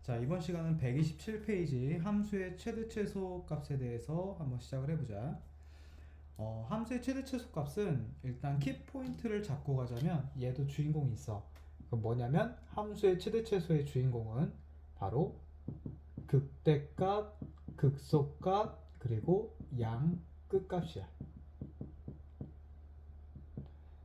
자, 이번 시간은 127페이지 함수의 최대 최소 값에 대해서 한번 시작을 해보자. 함수의 최대 최소 값은 일단 키포인트를 잡고 가자면 얘도 주인공이 있어. 그럼 뭐냐면 함수의 최대 최소의 주인공은 바로 극대값, 극소값, 그리고 양 끝값이야.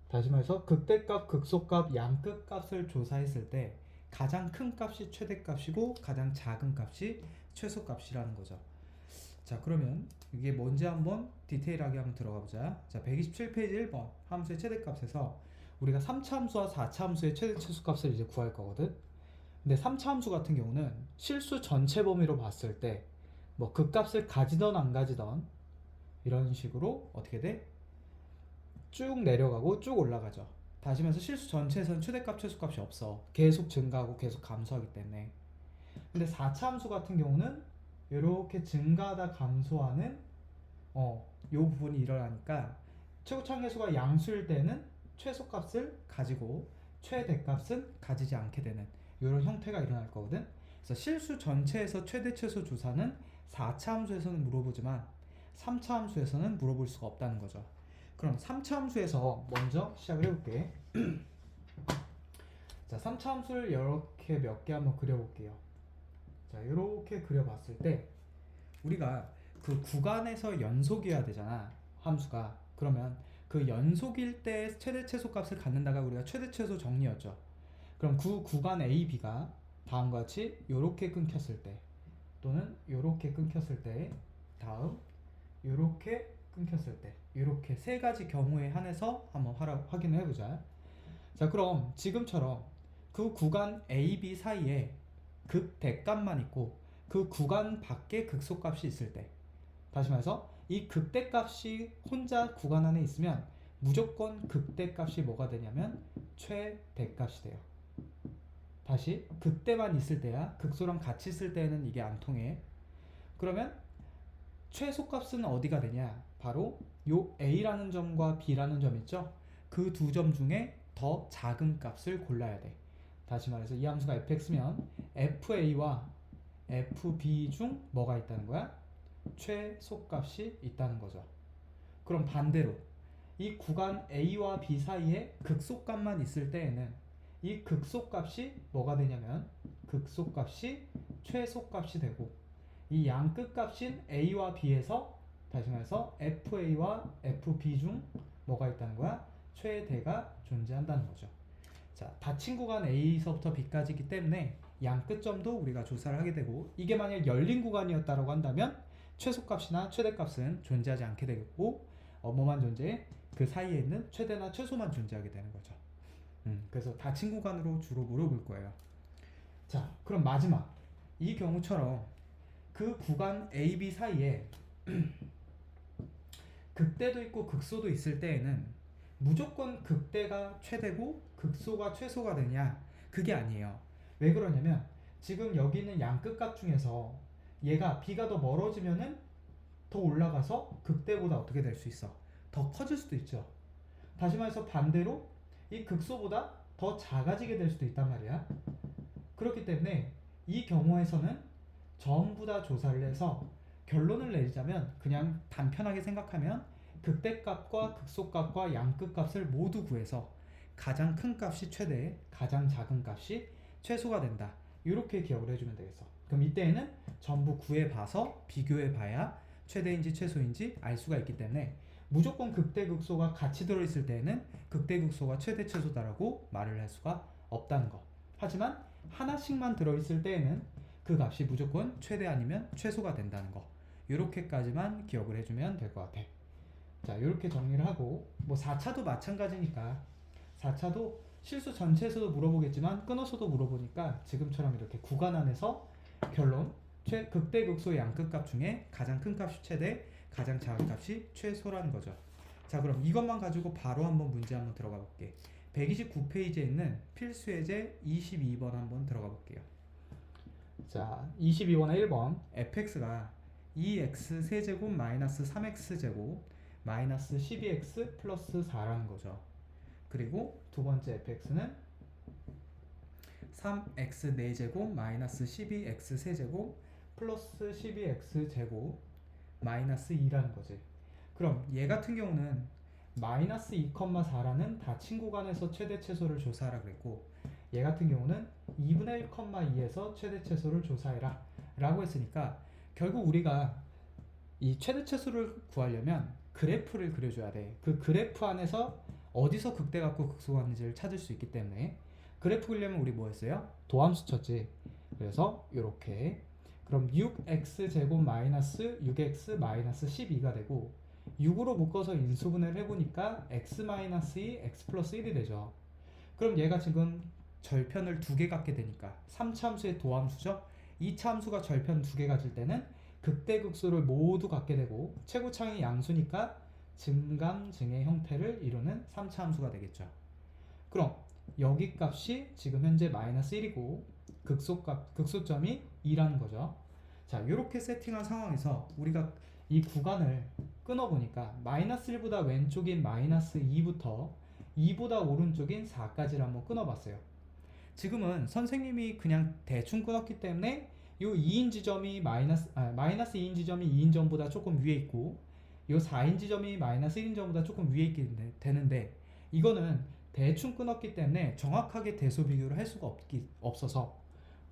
다시 말해서 극대값, 극소값, 양 끝값을 조사했을 때 가장 큰 값이 최대값이고 가장 작은 값이 최소값이라는 거죠. 자, 그러면 이게 뭔지 한번 디테일하게 한번 들어가 보자. 자, 127페이지 1번 함수의 최대값에서 우리가 3차 함수와 4차 함수의 최대 최소값을 이제 구할 거거든. 근데 3차 함수 같은 경우는 실수 전체 범위로 봤을 때 뭐 극값을 가지던 안 가지던 이런 식으로 어떻게 돼? 쭉 내려가고 쭉 올라가죠. 다시 말해서 실수 전체에서는 최대값, 최소값이 없어. 계속 증가하고 계속 감소하기 때문에. 근데 4차 함수 같은 경우는 이렇게 증가하다 감소하는 요 부분이 일어나니까 최고차항계수가 양수일 때는 최소값을 가지고 최대값은 가지지 않게 되는 이런 형태가 일어날 거거든. 그래서 실수 전체에서 최대 최소 조사는 4차 함수에서는 물어보지만 3차 함수에서는 물어볼 수가 없다는 거죠. 그럼 3차 함수에서 먼저 시작을 해볼게. 자, 3차 함수를 이렇게 몇 개 한번 그려볼게요. 자, 이렇게 그려봤을 때 우리가 그 구간에서 연속이어야 되잖아, 함수가. 그러면 그 연속일 때 최대 최소 값을 갖는다가 우리가 최대 최소 정리였죠. 그럼 그 구간 A, B가 다음과 같이 요렇게 끊겼을 때 또는 요렇게 끊겼을 때 다음 요렇게 끊겼을 때 이렇게 세 가지 경우에 한해서 한번 확인을 해보자. 자, 그럼 지금처럼 그 구간 A, B 사이에 극대값만 있고 그 구간 밖에 극소값이 있을 때, 다시 말해서 이 극대값이 혼자 구간 안에 있으면 무조건 극대값이 뭐가 되냐면 최대값이 돼요. 다시 극대만 있을 때야, 극소랑 같이 있을 때는 이게 안 통해. 그러면 최소값은 어디가 되냐? 바로 요 A라는 점과 B라는 점 있죠? 그 두 점 중에 더 작은 값을 골라야 돼. 다시 말해서 이 함수가 fx면 fa와 fb 중 뭐가 있다는 거야? 최소값이 있다는 거죠. 그럼 반대로 이 구간 A와 B 사이에 극소값만 있을 때에는 이 극소값이 뭐가 되냐면 극소값이 최소값이 되고, 이 양 끝값인 A와 B에서 다시 말해서 FA와 FB 중 뭐가 있다는 거야? 최대가 존재한다는 거죠. 자, 닫힌 구간 A서부터 B까지이기 때문에 양 끝점도 우리가 조사를 하게 되고, 이게 만약 열린 구간이었다고 한다면 최소값이나 최대값은 존재하지 않게 되고 뭐만 존재해? 그 사이에 있는 최대나 최소만 존재하게 되는 거죠. 그래서 닫힌 구간으로 주로 물어볼 거예요. 자, 그럼 마지막 이 경우처럼 그 구간 A, B 사이에 극대도 있고 극소도 있을 때에는 무조건 극대가 최대고 극소가 최소가 되냐? 그게 아니에요. 왜 그러냐면 지금 여기 있는 양 끝값 중에서 얘가 B가 더 멀어지면은 더 올라가서 극대보다 어떻게 될 수 있어? 더 커질 수도 있죠. 다시 말해서 반대로 이 극소보다 더 작아지게 될 수도 있단 말이야. 그렇기 때문에 이 경우에서는 전부 다 조사를 해서 결론을 내리자면 그냥 단편하게 생각하면 극대값과 극소값과 양끝값을 모두 구해서 가장 큰 값이 최대, 가장 작은 값이 최소가 된다. 이렇게 기억을 해주면 되겠어. 그럼 이때에는 전부 구해봐서 비교해봐야 최대인지 최소인지 알 수가 있기 때문에 무조건 극대 극소가 같이 들어있을 때에는 극대 극소가 최대 최소다라고 말을 할 수가 없다는 거. 하지만 하나씩만 들어있을 때에는 그 값이 무조건 최대 아니면 최소가 된다는 거. 이렇게까지만 기억을 해주면 될 것 같아. 자, 이렇게 정리를 하고 뭐 4차도 마찬가지니까 4차도 실수 전체에서도 물어보겠지만 끊어서도 물어보니까 지금처럼 이렇게 구간 안에서 결론 극대 극소 양끝값 중에 가장 큰 값이 최대, 가장 작은 값이 최소라는 거죠. 자, 그럼 이것만 가지고 바로 한번 문제 한번 들어가 볼게. 129페이지에 있는 필수 예제 22번 한번 들어가 볼게요. 자, 22번에 1번 fx가 2x 세제곱 마이너스 3x 제곱 마이너스 12x 플러스 4라는 거죠. 그리고 두 번째 fx는 3x 4제곱 마이너스 12x 세제곱 플러스 12x 제곱 마이너스 2라는 거지. 그럼 얘 같은 경우는 마이너스 2,4라는 닫힌 구간에서 최대 최소를 조사하라 그랬고, 얘 같은 경우는 2분의 1,2에서 최대 최소를 조사해라 라고 했으니까, 결국 우리가 이 최대 최소를 구하려면 그래프를 그려줘야 돼. 그 그래프 안에서 어디서 극대 같고 극소가 있는지를 찾을 수 있기 때문에, 그래프 그리려면 우리 뭐 했어요? 도함수 쳤지. 그래서 이렇게, 그럼 6x 제곱 마이너스 6x 마이너스 12가 되고, 6으로 묶어서 인수분해를 해보니까 x 마이너스 2 x 플러스 1이 되죠. 그럼 얘가 지금 절편을 두 개 갖게 되니까 3차 함수의 도함수죠. 2차 함수가 절편 두 개 가질 때는 극대극소를 모두 갖게 되고, 최고차항이 양수니까 증감증의 형태를 이루는 3차 함수가 되겠죠. 그럼 여기 값이 지금 현재 마이너스 1이고 극소점이 2라는 거죠. 자, 이렇게 세팅한 상황에서 우리가 이 구간을 끊어보니까 마이너스 1보다 왼쪽인 마이너스 2부터 2보다 오른쪽인 4까지를 한번 끊어봤어요. 지금은 선생님이 그냥 대충 끊었기 때문에 이 2인 지점이 마이너스 2인 지점이 2인 점보다 조금 위에 있고, 이 4인 지점이 마이너스 1인 점보다 조금 위에 있게 되는데, 이거는 대충 끊었기 때문에 정확하게 대소 비교를 할 수가 없어서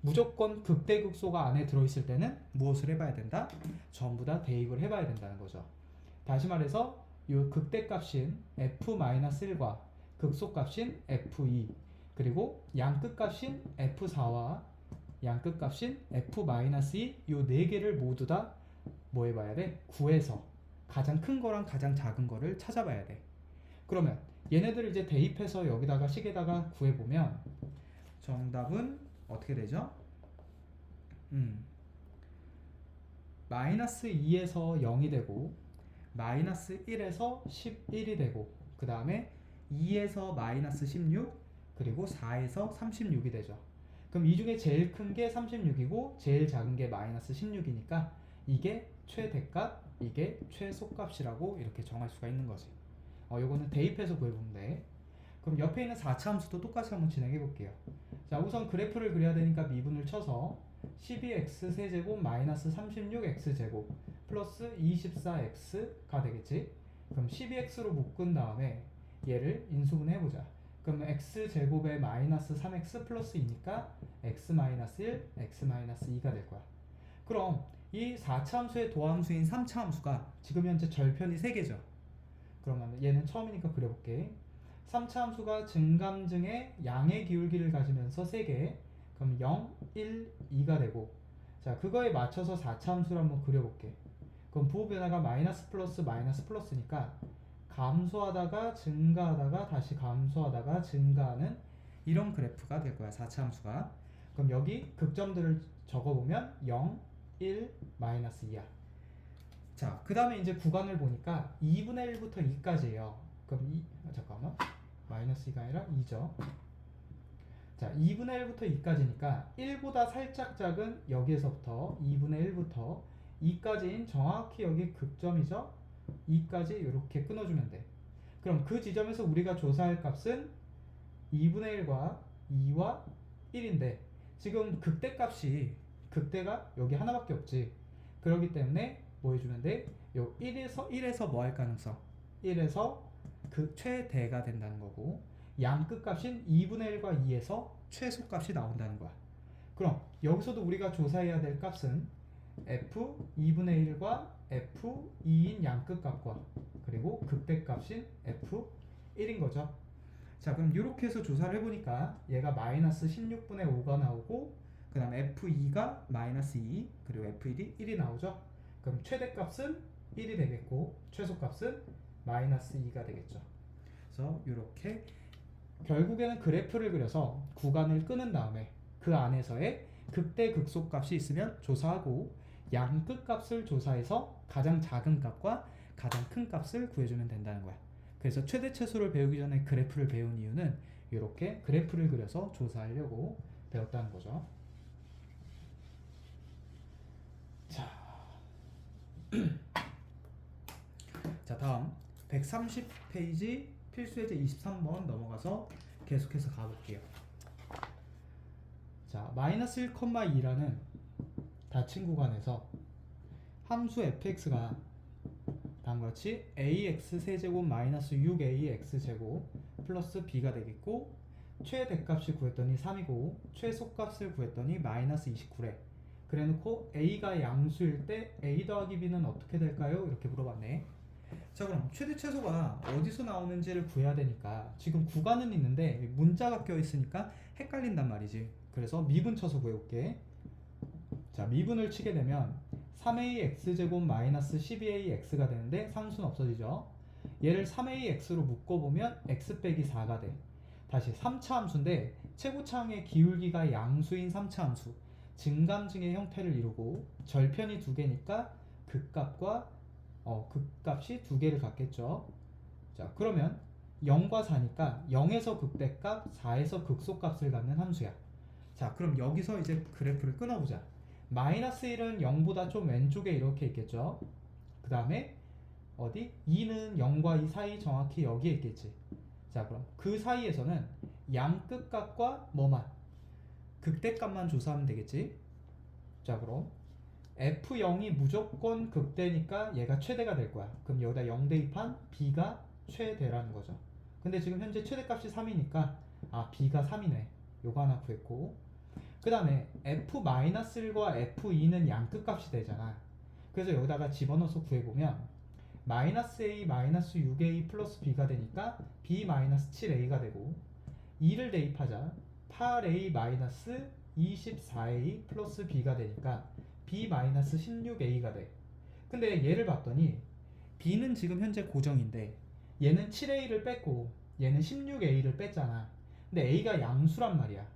무조건 극대극소가 안에 들어있을 때는 무엇을 해봐야 된다? 전부 다 대입을 해봐야 된다는 거죠. 다시 말해서 이 극대값인 f-1과 극소값인 f2, 그리고 양끝값인 f4와 양끝값인 f-2 이 네 개를 모두 다 뭐 해봐야 돼? 구해서 가장 큰 거랑 가장 작은 거를 찾아봐야 돼. 그러면 얘네들을 이제 대입해서 여기다가 식에다가 구해보면 정답은 어떻게 되죠? 마이너스 2에서 0이 되고, 마이너스 1에서 11이 되고, 그 다음에 2에서 마이너스 16, 그리고 4에서 36이 되죠. 그럼 이 중에 제일 큰 게 36이고 제일 작은 게 마이너스 16이니까 이게 최대값, 이게 최소값이라고 이렇게 정할 수가 있는 거지. 요거는 대입해서 구해보면 돼. 그럼 옆에 있는 4차 함수도 똑같이 한번 진행해 볼게요. 자, 우선 그래프를 그려야 되니까 미분을 쳐서 12x 세제곱 마이너스 36x 제곱 플러스 24x가 되겠지. 그럼 12x로 묶은 다음에 얘를 인수분해 해보자. 그럼 x 제곱에 마이너스 3x 플러스 2니까 x 마이너스 1, x 마이너스 2가 될 거야. 그럼 이 4차 함수의 도함수인 3차 함수가 지금 현재 절편이 3개죠. 그러면 얘는 처음이니까 그려볼게. 3차 함수가 증감증의 양의 기울기를 가지면서 3개, 그럼 0, 1, 2가 되고, 자, 그거에 맞춰서 4차 함수를 한번 그려볼게. 그럼 부호 변화가 마이너스 플러스 마이너스 플러스니까 감소하다가 증가하다가 다시 감소하다가 증가하는 이런 그래프가 될 거야, 4차 함수가. 그럼 여기 극점들을 적어보면 0, 1, 마이너스 2야. 자, 그 다음에 이제 구간을 보니까 2분의 1부터 2까지예요. 그럼 잠깐만, 마이너스 2가 아니라 2죠. 자, 2분의 1부터 2까지니까 1보다 살짝 작은 여기에서부터 2분의 1부터 2까지인 정확히 여기 극점이죠. 2까지 이렇게 끊어주면 돼. 그럼 그 지점에서 우리가 조사할 값은 2분의 1과 2와 1인데, 지금 극대가 여기 하나밖에 없지. 그렇기 때문에 뭐 해주면 돼? 요 1에서 뭐 할 가능성? 1에서 그 최대가 된다는 거고, 양끝값인 2분의 1과 2에서 최소값이 나온다는 거야. 그럼 여기서도 우리가 조사해야 될 값은 f 2분의 1과 f 2인 양끝값과 그리고 극대값인 f 1인 거죠. 자, 그럼 이렇게 해서 조사를 해보니까 얘가 마이너스 16분의 5가 나오고, 그 다음에 f2가 마이너스 2, 그리고 f1이 1이 나오죠. 그럼 최대값은 1이 되겠고 최소값은 마이너스 2가 되겠죠. 그래서 이렇게 결국에는 그래프를 그려서 구간을 끄는 다음에 그 안에서의 극대 극소값이 있으면 조사하고, 양끝값을 조사해서 가장 작은 값과 가장 큰 값을 구해주면 된다는 거야. 그래서 최대 최소를 배우기 전에 그래프를 배운 이유는 이렇게 그래프를 그려서 조사하려고 배웠다는 거죠. 자, 자, 다음 130페이지 필수예제 23번 넘어가서 계속해서 가볼게요. 자, 마이너스 1,2라는 닫힌 구간에서 함수 fx가 다음과 같이 ax 세제곱 마이너스 6ax 제곱 플러스 b가 되겠고, 최대값을 구했더니 3이고 최소값을 구했더니 마이너스 29래. 그래놓고 a가 양수일 때 a 더하기 b는 어떻게 될까요? 이렇게 물어봤네. 자, 그럼 최대 최소가 어디서 나오는지를 구해야 되니까 지금 구간은 있는데 문자가 껴있으니까 헷갈린단 말이지. 그래서 미분 쳐서 구해볼게. 자, 미분을 치게 되면 3ax제곱 마이너스 12ax가 되는데 상수는 없어지죠. 얘를 3ax로 묶어보면 x 빼기 4가 돼. 다시 3차 함수인데 최고차항의 기울기가 양수인 3차 함수, 증감증의 형태를 이루고 절편이 두 개니까 극값과 극값이 두 개를 갖겠죠. 자, 그러면 0과 4니까 0에서 극대값, 4에서 극소값을 갖는 함수야. 자, 그럼 여기서 이제 그래프를 끊어보자. 마이너스 1은 0보다 좀 왼쪽에 이렇게 있겠죠. 그 다음에 어디? 2는 0과 2 사이 정확히 여기에 있겠지. 자, 그럼 그 사이에서는 양끝값과 뭐만? 극대값만 조사하면 되겠지. 자, 그럼 F0이 무조건 극대니까 얘가 최대가 될 거야. 그럼 여기다 0 대입한 B가 최대라는 거죠. 근데 지금 현재 최대값이 3이니까 B가 3이네. 요거 하나 구했고, 그 다음에 F-1과 F2는 양끝값이 되잖아. 그래서 여기다가 집어넣어서 구해보면 마이너스 A 마이너스 6A 플러스 B가 되니까 B 마이너스 7A가 되고, 2를 대입하자 8A 마이너스 24A 플러스 B가 되니까 B 마이너스 16A가 돼. 근데 얘를 봤더니 B는 지금 현재 고정인데 얘는 7A를 뺐고 얘는 16A를 뺐잖아. 근데 A가 양수란 말이야.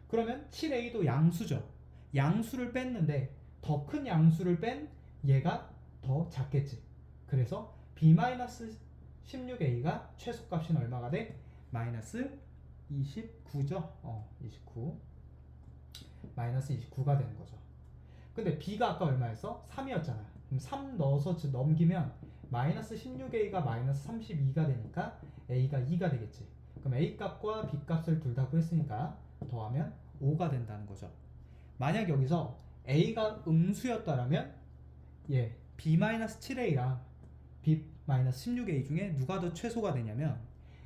그러면 7A도 양수죠. 양수를 뺐는데 더 큰 양수를 뺀 얘가 더 작겠지. 그래서 B-16A가 최소값은 얼마가 돼? 마이너스 29죠. 29. 마이너스 29가 되는 거죠. 근데 B가 아까 얼마였어? 3이었잖아. 그럼 3 넣어서 넘기면 마이너스 16A가 마이너스 32가 되니까 A가 2가 되겠지. 그럼 A 값과 B 값을 둘 다 구했으니까 더하면 5가 된다는 거죠. 만약 여기서 A가 음수였다라면 B-7A랑 B-16A 중에 누가 더 최소가 되냐면,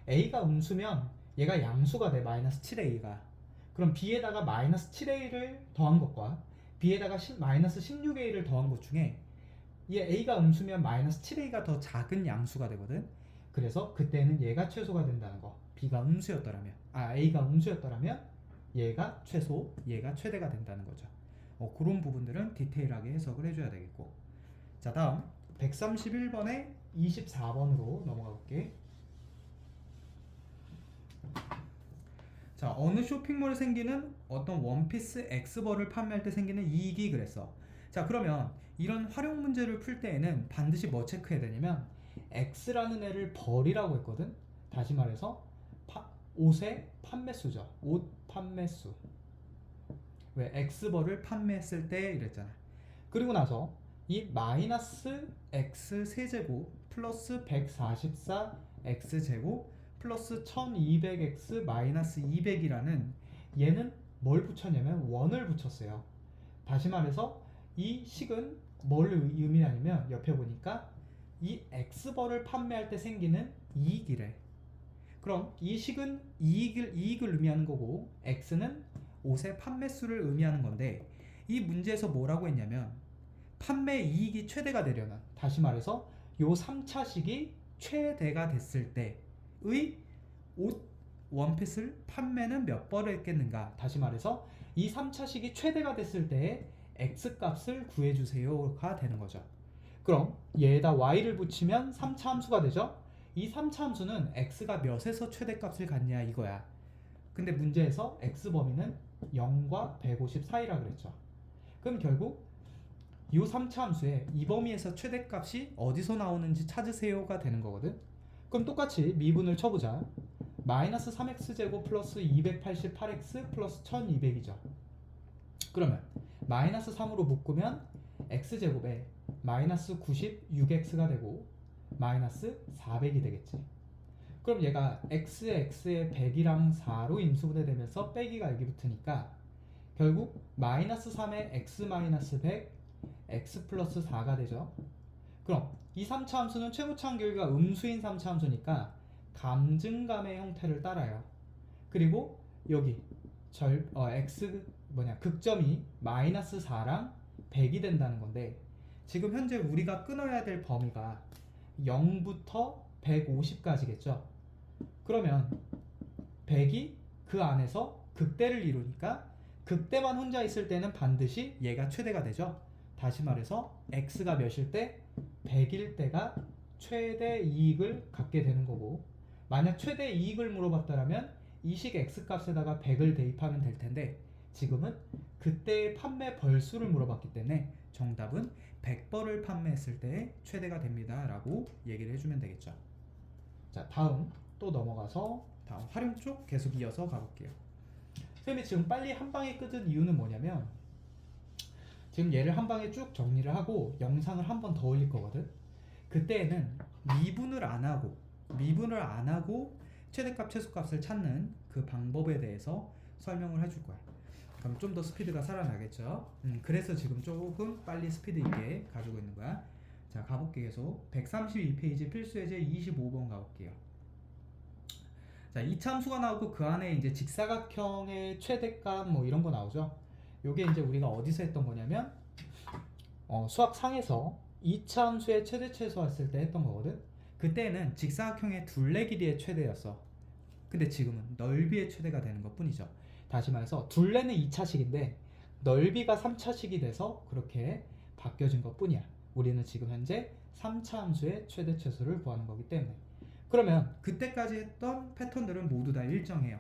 A가 음수면 얘가 양수가 돼. 마이너스 7A가. 그럼 B에다가 마이너스 7A를 더한 것과 B에다가 마이너스 16A를 더한 것 중에 얘 A가 음수면 마이너스 7A가 더 작은 양수가 되거든. 그래서 그때는 얘가 최소가 된다는 거. B가 음수였더라면, A가 음수였더라면 얘가 최소, 얘가 최대가 된다는 거죠. 그런 부분들은 디테일하게 해석을 해줘야 되겠고. 자, 다음 131번에 24번으로 넘어가 볼게. 자, 어느 쇼핑몰에 생기는 어떤 원피스 X벌을 판매할 때 생기는 이익이 그랬어. 자, 그러면 이런 활용 문제를 풀 때에는 반드시 뭐 체크해야 되냐면 X라는 애를 벌이라고 했거든. 다시 말해서 옷의 판매수죠. 옷 판매수. 왜? X벌을 판매했을 때 이랬잖아. 그리고 나서 이 마이너스 X 세제곱 플러스 144 X 제곱 플러스 1200X 마이너스 200이라는 얘는 뭘 붙였냐면 원을 붙였어요. 다시 말해서 이 식은 뭘 의미하냐면 옆에 보니까 이 X벌을 판매할 때 생기는 이익이래. 그럼 이 식은 이익을 의미하는 거고 X는 옷의 판매수를 의미하는 건데, 이 문제에서 뭐라고 했냐면 판매 이익이 최대가 되려면, 다시 말해서 요 3차식이 최대가 됐을 때의 옷 원핏을 판매는 몇 벌을 했겠는가. 다시 말해서 이 3차식이 최대가 됐을 때의 X값을 구해주세요가 되는 거죠. 그럼 얘에다 Y를 붙이면 3차 함수가 되죠. 이 3차 함수는 X가 몇에서 최대값을 갖냐 이거야. 근데 문제에서 X 범위는 0과 150 사이라 그랬죠. 그럼 결국 이 3차 함수의 이 범위에서 최대값이 어디서 나오는지 찾으세요가 되는 거거든. 그럼 똑같이 미분을 쳐보자. 마이너스 3x제곱 플러스 288x 플러스 1200이죠. 그러면 마이너스 3으로 묶으면 x제곱에 마이너스 96x가 되고 마이너스 400이 되겠지. 그럼 얘가 x에 100이랑 4로 인수분해되면서 빼기가 여기 붙으니까 결국 마이너스 3에 x 마이너스 100 x 플러스 4가 되죠. 그럼 이 3차 함수는 최고차 간격이 음수인 3차 함수니까 감증감의 형태를 따라요. 그리고 여기 x 극점이 마이너스 4랑 100이 된다는 건데, 지금 현재 우리가 끊어야 될 범위가 0부터 150까지겠죠. 그러면 100이 그 안에서 극대를 이루니까 극대만 혼자 있을 때는 반드시 얘가 최대가 되죠. 다시 말해서 x가 몇일 때 100일 때가 최대 이익을 갖게 되는 거고, 만약 최대 이익을 물어봤다면 이식 x값에다가 100을 대입하면 될 텐데, 지금은 그때의 판매 벌수를 물어봤기 때문에 정답은 100벌을 판매했을 때 최대가 됩니다 라고 얘기를 해주면 되겠죠. 자, 다음 또 넘어가서 다음 활용 쪽 계속 이어서 가볼게요. 선생님이 지금 빨리 한 방에 끄는 이유는 뭐냐면, 지금 얘를 한 방에 쭉 정리를 하고 영상을 한 번 더 올릴 거거든. 그때에는 미분을 안 하고 최대값 최소값을 찾는 그 방법에 대해서 설명을 해줄 거야. 그럼 좀 더 스피드가 살아나겠죠. 그래서 지금 조금 빨리 스피드 있게 가지고 있는 거야. 자, 가볼게. 계속 132페이지 필수 예제 25번 가볼게요. 자, 이참수가 나오고 그 안에 이제 직사각형의 최대값 뭐 이런 거 나오죠. 요게 이제 우리가 어디서 했던 거냐면 수학상에서 이차함수의 최대 최소 했을 때 했던 거거든. 그때는 직사각형의 둘레 길이의 최대였어. 근데 지금은 넓이의 최대가 되는 것 뿐이죠. 다시 말해서 둘레는 2차식인데 넓이가 3차식이 돼서 그렇게 바뀌어진 것 뿐이야. 우리는 지금 현재 3차 함수의 최대 최소를 구하는 거기 때문에. 그러면 그때까지 했던 패턴들은 모두 다 일정해요.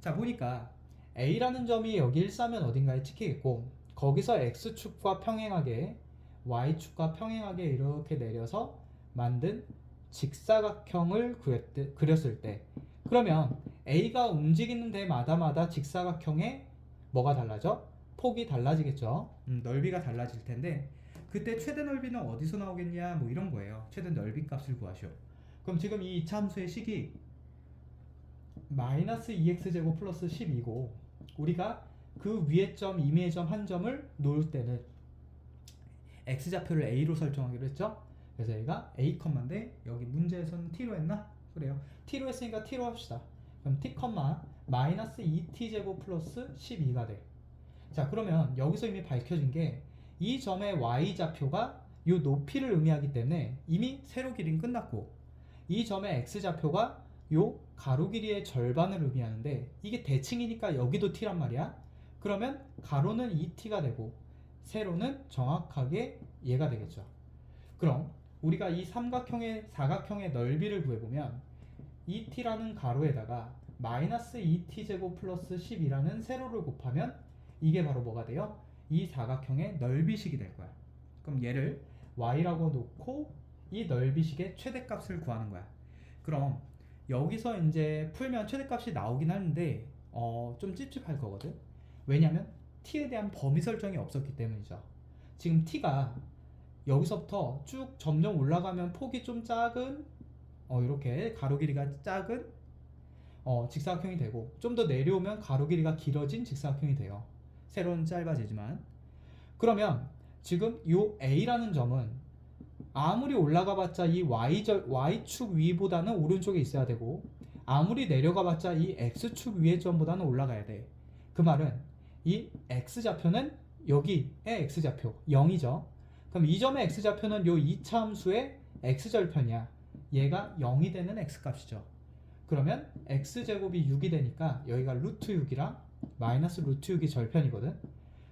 자, 보니까 A라는 점이 여기 1사면 어딘가에 찍히겠고, 거기서 X축과 평행하게 Y축과 평행하게 이렇게 내려서 만든 직사각형을 그렸을 때, 그러면 A가 움직이는 데마다 직사각형의 뭐가 달라져? 폭이 달라지겠죠. 넓이가 달라질 텐데, 그때 최대 넓이는 어디서 나오겠냐 뭐 이런 거예요. 최대 넓이 값을 구하시오. 그럼 지금 이 이차함수의 식이 마이너스 2x제곱 플러스 12고, 우리가 그 위의 점, 임의의 점 한 점을 놓을 때는 x좌표를 a로 설정하기로 했죠. 그래서 얘가 a, 인데 여기 문제에서는 t로 했나? 그래요. t로 했으니까 t로 합시다. 그럼 t, 마이너스 2t제곱 플러스 12가 돼. 자, 그러면 여기서 이미 밝혀진 게 이 점의 y좌표가 이 높이를 의미하기 때문에 이미 세로 길이는 끝났고, 이 점의 x좌표가 요 가로 길이의 절반을 의미하는데 이게 대칭이니까 여기도 t란 말이야. 그러면 가로는 2t가 되고 세로는 정확하게 얘가 되겠죠. 그럼 우리가 이 사각형의 넓이를 구해보면 2t라는 가로에다가 마이너스 2t제곱 플러스 10이라는 세로를 곱하면 이게 바로 뭐가 돼요? 이 사각형의 넓이식이 될 거야. 그럼 얘를 y라고 놓고 이 넓이식의 최대값을 구하는 거야. 그럼 여기서 이제 풀면 최대값이 나오긴 하는데 좀 찝찝할 거거든. 왜냐면 t에 대한 범위 설정이 없었기 때문이죠. 지금 t가 여기서부터 쭉 점점 올라가면 폭이 좀 작은 이렇게 가로 길이가 작은 직사각형이 되고, 좀 더 내려오면 가로 길이가 길어진 직사각형이 돼요. 세로는 짧아지지만. 그러면 지금 이 a라는 점은 아무리 올라가 봤자 이 y축 위보다는 오른쪽에 있어야 되고, 아무리 내려가 봤자 이 x축 위의 점보다는 올라가야 돼. 그 말은 이 x좌표는 여기의 x좌표 0이죠. 그럼 이 점의 x좌표는 요 2차 함수의 x절편이야. 얘가 0이 되는 x값이죠. 그러면 x제곱이 6이 되니까 여기가 루트 6이랑 마이너스 루트 6이 절편이거든.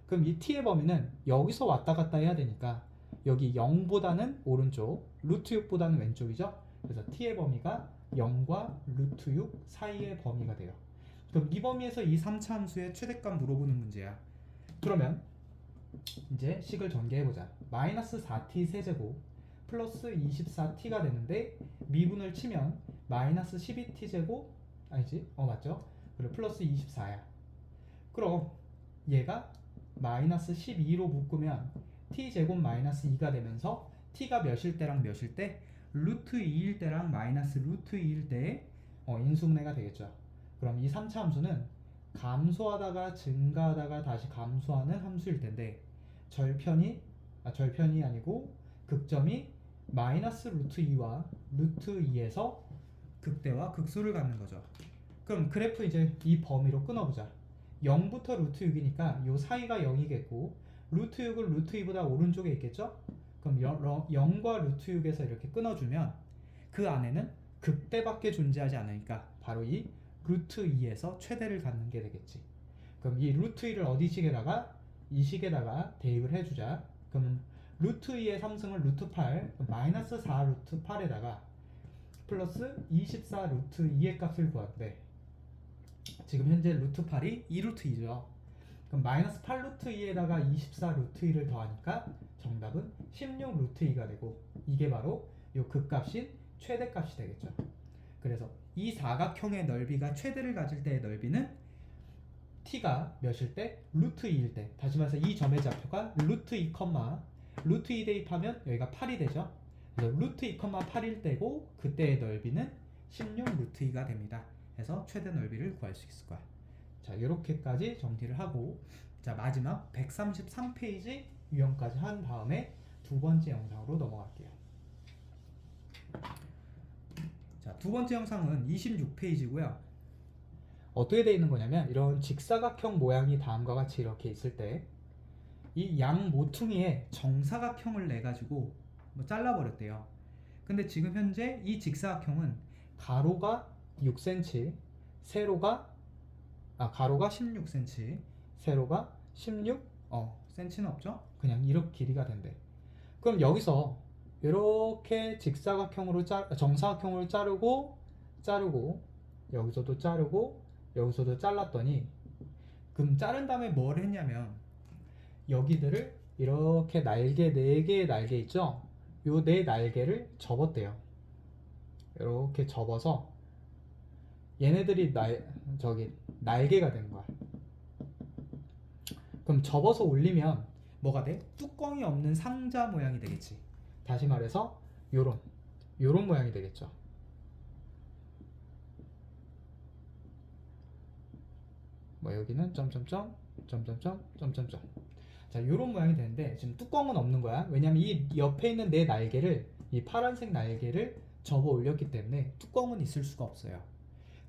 그럼 이 t의 범위는 여기서 왔다 갔다 해야 되니까 여기 0보다는 오른쪽, 루트 6보다는 왼쪽이죠. 그래서 t의 범위가 0과 루트 6 사이의 범위가 돼요. 그럼 이 범위에서 이 3차 함수의 최대값 물어보는 문제야. 그러면 이제 식을 전개해보자. 마이너스 4t 세제곱 플러스 24t가 되는데 미분을 치면 마이너스 12t제곱 아니지? 맞죠? 그리고 플러스 24야. 그럼 얘가 마이너스 12로 묶으면 t제곱 마이너스 2가 되면서 t가 몇일 때랑 몇일 때? 루트 2일 때랑 마이너스 루트 2일 때의 인수분해가 되겠죠. 그럼 이 3차 함수는 감소하다가 증가하다가 다시 감소하는 함수일 텐데 절편이 아니고 극점이 마이너스 루트 2와 루트 2에서 극대와 극소를 갖는 거죠. 그럼 그래프 이제 이 범위로 끊어보자. 0부터 루트 6이니까 요 사이가 0이겠고 루트 6은 루트 2보다 오른쪽에 있겠죠? 그럼 0과 루트 6에서 이렇게 끊어주면 그 안에는 극대밖에 존재하지 않으니까 바로 이 루트 2에서 최대를 갖는 게 되겠지. 그럼 이 루트 2를 어디 식에다가 이 식에다가 대입을 해주자. 그럼 루트 2의 3승은 루트 8, 마이너스 4 루트 8에다가 플러스 24 루트 2의 값을 구하는데 지금 현재 루트 8이 2 루트 2죠. 그럼 마이너스 8 루트 2에다가 24 루트 2를 더하니까 정답은 16 루트 2가 되고 이게 바로 요 극값인 최대값이 되겠죠. 그래서 이 사각형의 넓이가 최대를 가질 때의 넓이는 t가 몇일 때? 루트 2일 때. 다시 말해서 이 점의 좌표가 루트 2, 루트 2 대입하면 여기가 8이 되죠. 그래서 루트 2, 8일 때고 그때의 넓이는 16 루트 2가 됩니다. 그래서 최대 넓이를 구할 수 있을 거야. 자, 이렇게까지 정리를 하고 자, 마지막 133페이지 유형까지 한 다음에 두 번째 영상으로 넘어갈게요. 자, 두 번째 영상은 26페이지고요. 어떻게 되어 있는 거냐면 이런 직사각형 모양이 다음과 같이 이렇게 있을 때 이 양 모퉁이에 정사각형을 내 가지고 뭐 잘라버렸대요. 근데 지금 현재 이 직사각형은 가로가 6cm, 가로가 16cm, 세로가 16 cm는 없죠? 그냥 이렇게 길이가 된대. 그럼 여기서 이렇게 직사각형으로 정사각형으로 자르고 여기서도 자르고 여기서도 잘랐더니 그럼 자른 다음에 뭘 했냐면 여기들을 이렇게 날개 4개의 날개 있죠? 요 4날개를 접었대요. 이렇게 접어서 얘네들이 날개가 되는 거야. 그럼 접어서 올리면 뭐가 돼? 뚜껑이 없는 상자 모양이 되겠지. 다시 말해서 요런 모양이 되겠죠. 뭐 여기는 점점점 자, 요런 모양이 되는데 지금 뚜껑은 없는 거야. 왜냐면 이 옆에 있는 내 날개를 이 파란색 날개를 접어 올렸기 때문에 뚜껑은 있을 수가 없어요.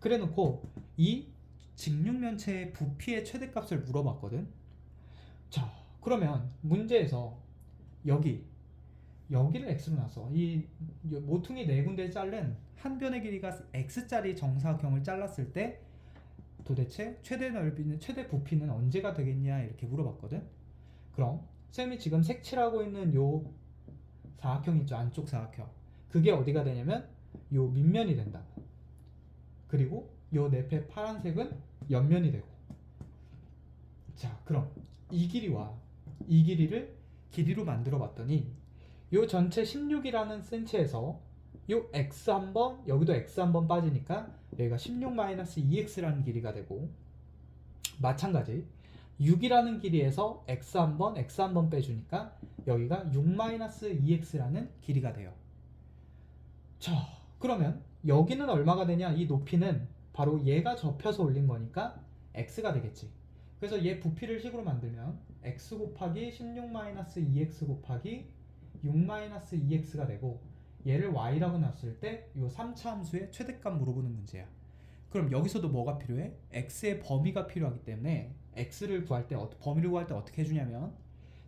그래 놓고 이 직육면체의 부피의 최대값을 물어봤거든. 자, 그러면 문제에서 여기를 x로 놨어. 이 모퉁이 4군데 자른 한 변의 길이가 x짜리 정사각형을 잘랐을 때 도대체 최대 넓이는 최대 부피는 언제가 되겠냐 이렇게 물어봤거든. 그럼 쌤이 지금 색칠하고 있는 요 사각형 있죠, 안쪽 사각형. 그게 어디가 되냐면 요 밑면이 된다고. 그리고 요 내패 파란색은 옆면이 되고. 자, 그럼 이 길이와 이 길이를 길이로 만들어 봤더니 요 전체 16이라는 센치에서 요 x 한번 여기도 x 한번 빠지니까 여기가 16-2x라는 길이가 되고 마찬가지 6이라는 길이에서 x 한번 빼주니까 여기가 6-2x라는 길이가 돼요. 자, 그러면 여기는 얼마가 되냐? 이 높이는 바로 얘가 접혀서 올린 거니까 x가 되겠지. 그래서 얘 부피를 식으로 만들면 x 곱하기 16-2x 곱하기 6-2x가 되고 얘를 y라고 놨을 때 이 3차 함수의 최대값 물어보는 문제야. 그럼 여기서도 뭐가 필요해? x의 범위가 필요하기 때문에 x를 구할 때 범위를 구할 때 어떻게 해주냐면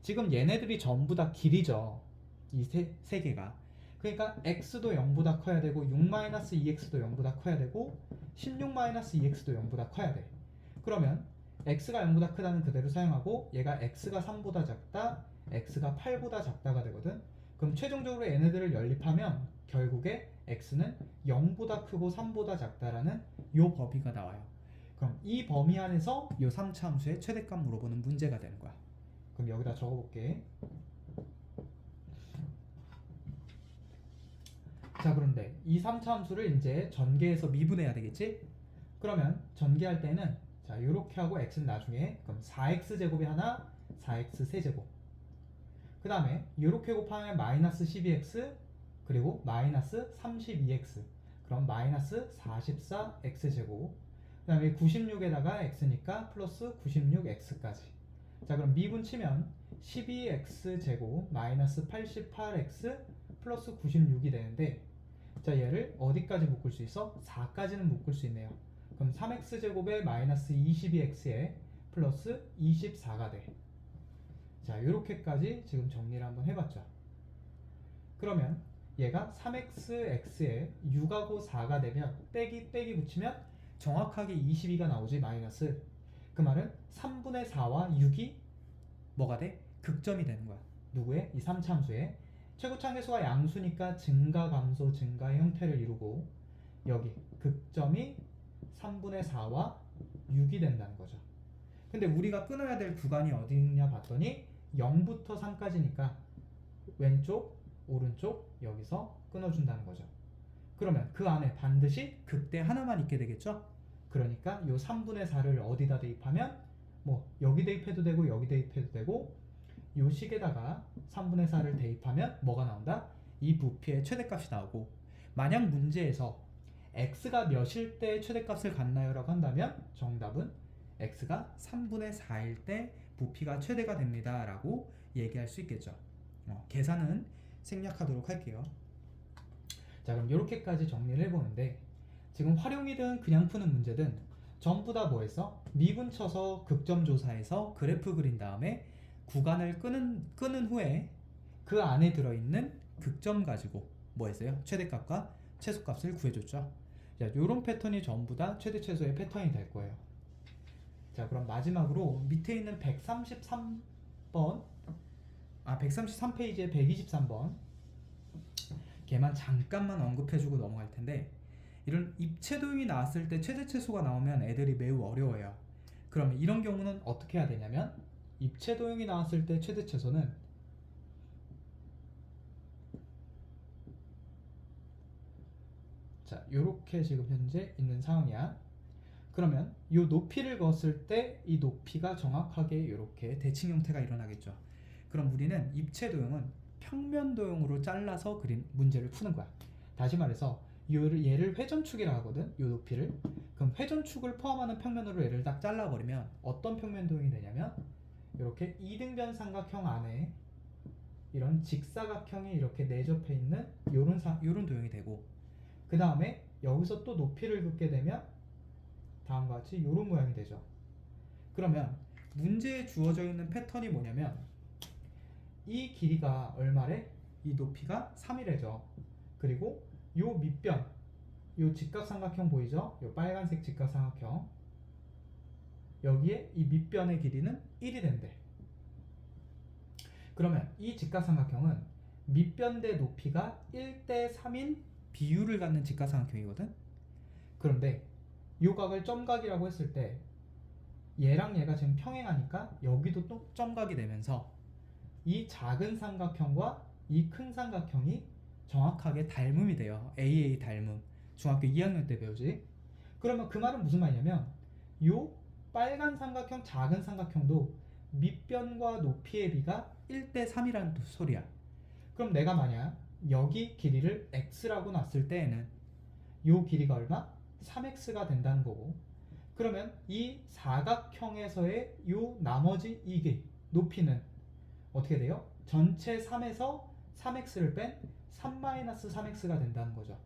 지금 얘네들이 전부 다 길이죠. 이 세 개가. 그러니까 x도 0보다 커야 되고 6-2x도 0보다 커야 되고 16-2x도 0보다 커야 돼. 그러면 x가 0보다 크다는 그대로 사용하고 얘가 x가 3보다 작다, x가 8보다 작다가 되거든. 그럼 최종적으로 얘네들을 연립하면 결국에 x는 0보다 크고 3보다 작다라는 요 범위가 나와요. 그럼 이 범위 안에서 요 3차 함수의 최대값 물어보는 문제가 되는 거야. 그럼 여기다 적어볼게. 자, 그런데 이 3차 함수를 이제 전개해서 미분해야 되겠지? 그러면 전개할 때는 자, 요렇게 하고 x는 나중에 그럼 4x 제곱이 하나, 4x 세제곱. 그 다음에 요렇게 곱하면 마이너스 12x 그리고 마이너스 32x 그럼 마이너스 44x 제곱. 그 다음에 96에다가 x니까 플러스 96x까지. 자, 그럼 미분 치면 12x 제곱 마이너스 88x 플러스 96이 되는데, 자, 얘를 어디까지 묶을 수 있어? 4까지는 묶을 수 있네요. 그럼 3x 제곱에 마이너스 22x에 플러스 24가 돼. 자, 이렇게까지 지금 정리를 한번 해봤죠. 그러면 얘가 3x에 6하고 4가 되면 빼기 붙이면 정확하게 22가 나오지, 마이너스. 그 말은 3분의 4와 6이 뭐가 돼? 극점이 되는 거야. 누구의? 이 3차함수의 최고차함계수가 양수니까 증가 감소 증가의 형태를 이루고, 여기 극점이 3분의 4와 6이 된다는 거죠. 근데 우리가 끊어야 될 구간이 어디 있냐 봤더니 0부터 3까지니까 왼쪽 오른쪽 여기서 끊어준다는 거죠. 그러면 그 안에 반드시 극대 하나만 있게 되겠죠. 그러니까 요 3분의 4를 어디다 대입하면, 뭐 여기 대입해도 되고 여기 대입해도 되고, 요 식에다가 3분의 4를 대입하면 뭐가 나온다? 이 부피의 최대값이 나오고, 만약 문제에서 x가 몇일 때 최대값을 갖나요? 라고 한다면 정답은 x가 3분의 4일 때 부피가 최대가 됩니다 라고 얘기할 수 있겠죠. 계산은 생략하도록 할게요. 자, 그럼 이렇게까지 정리를 해보는데, 지금 활용이든 그냥 푸는 문제든 전부 다 뭐 했어? 미분 쳐서 극점 조사해서 그래프 그린 다음에 구간을 끄는 후에 그 안에 들어있는 극점 가지고 뭐 했어요? 최대값과 최소값을 구해줬죠. 자, 요런 패턴이 전부 다 최대 최소의 패턴이 될 거예요. 자, 그럼 마지막으로 밑에 있는 133페이지의 123번 걔만 잠깐만 언급해주고 넘어갈 텐데, 이런 입체도형이 나왔을 때 최대 최소가 나오면 애들이 매우 어려워요. 그러면 이런 경우는 어떻게 해야 되냐면, 입체도형이 나왔을 때 최대 최소는 자, 요렇게 지금 현재 있는 상황이야. 그러면 이 높이를 그었을 때 이 높이가 정확하게 이렇게 대칭 형태가 일어나겠죠. 그럼 우리는 입체도형은 평면도형으로 잘라서 그린 문제를 푸는 거야. 다시 말해서 얘를 회전축이라고 하거든, 이 높이를. 그럼 회전축을 포함하는 평면으로 얘를 딱 잘라버리면 어떤 평면도형이 되냐면, 이렇게 이등변 삼각형 안에 이런 직사각형이 이렇게 내접해 있는 요런 도형이 되고, 그 다음에 여기서 또 높이를 긋게 되면 다음과 같이 이런 모양이 되죠. 그러면 문제에 주어져 있는 패턴이 뭐냐면, 이 길이가 얼마래? 이 높이가 3이래죠. 그리고 요 밑변, 요 직각삼각형 보이죠? 요 빨간색 직각삼각형, 여기에 이 밑변의 길이는 1이 된대. 그러면 이 직각삼각형은 밑변 대 높이가 1대 3인 비율을 갖는 직각삼각형이거든. 그런데 요 각을 점각이라고 했을 때 얘랑 얘가 지금 평행하니까 여기도 또 점각이 되면서 이 작은 삼각형과 이 큰 삼각형이 정확하게 닮음이 돼요. AA 닮음. 중학교 2학년 때 배우지. 그러면 그 말은 무슨 말이냐면, 요 빨간 삼각형 작은 삼각형도 밑변과 높이의 비가 1대 3이라는 소리야. 그럼 내가 만약 여기 길이를 x라고 놨을 때에는 요 길이가 얼마? 3x가 된다는 거고, 그러면 이 사각형에서의 요 나머지 이게 높이는 어떻게 돼요? 전체 3에서 3x를 뺀 3-3x가 된다는 거죠.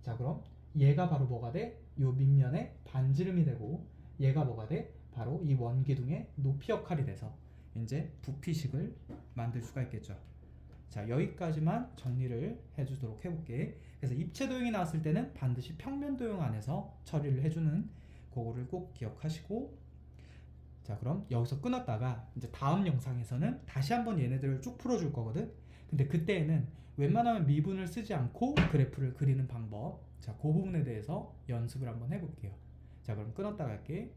자, 그럼 얘가 바로 뭐가 돼? 요 밑면의 반지름이 되고, 얘가 뭐가 돼? 바로 이 원기둥의 높이 역할이 돼서 이제 부피식을 만들 수가 있겠죠. 자, 여기까지만 정리를 해주도록 해볼게. 그래서 입체도형이 나왔을 때는 반드시 평면도형 안에서 처리를 해주는 그거를 꼭 기억하시고, 자, 그럼 여기서 끊었다가 이제 다음 영상에서는 다시 한번 얘네들을 쭉 풀어줄 거거든. 근데 그때에는 웬만하면 미분을 쓰지 않고 그래프를 그리는 방법, 자, 그 부분에 대해서 연습을 한번 해볼게요. 자, 그럼 끊었다 갈게.